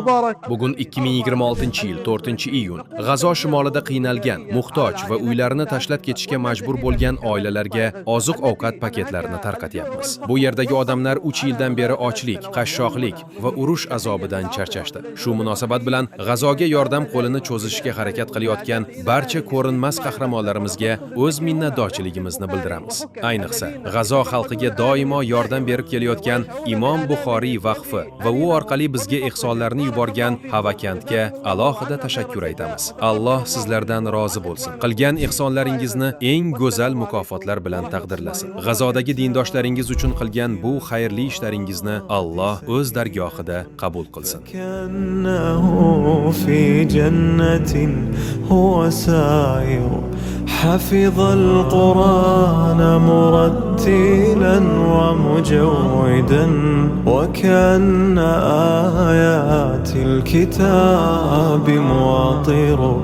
المبارك. Bugun 2026-yil 4-iyun. G'azo shimolida qiynalgan, muhtoj va uylarini tashlab ketishga majbur bo'lgan oilalarga oziq-ovqat paketlarini tarqatyapmiz. Bu yerdagi odamlar 3 yildan beri ochlik, qashshoqlik va urush azobidan charchashdi. Shu munosabat bilan G'azoga yordam qo'lini cho'zishga harakat qilayotgan barcha ko'rinmas qahramonlarimizga o'z minnatdorchiligimizni bildiramiz. Ayniqsa, G'azo xalqiga doimo yordam berib kelayotgan Imom Buxoriy vaqfi va u orqali bizga ihsonlarni yuborgan Havakandga alohida tashakkur aytamiz. Alloh sizlardan rozi bo'lsin. Qilgan ihsonlaringizni eng go'zal mukofotlar bilan taqdirlasin. G'azodagi dindoshlaringiz uchun qilgan bu xayrli ishlaringizni Alloh o'z dargohida qabul qilsin. حفظ القرآن مرتلا ومجودا وكأن آيات الكتاب مواطر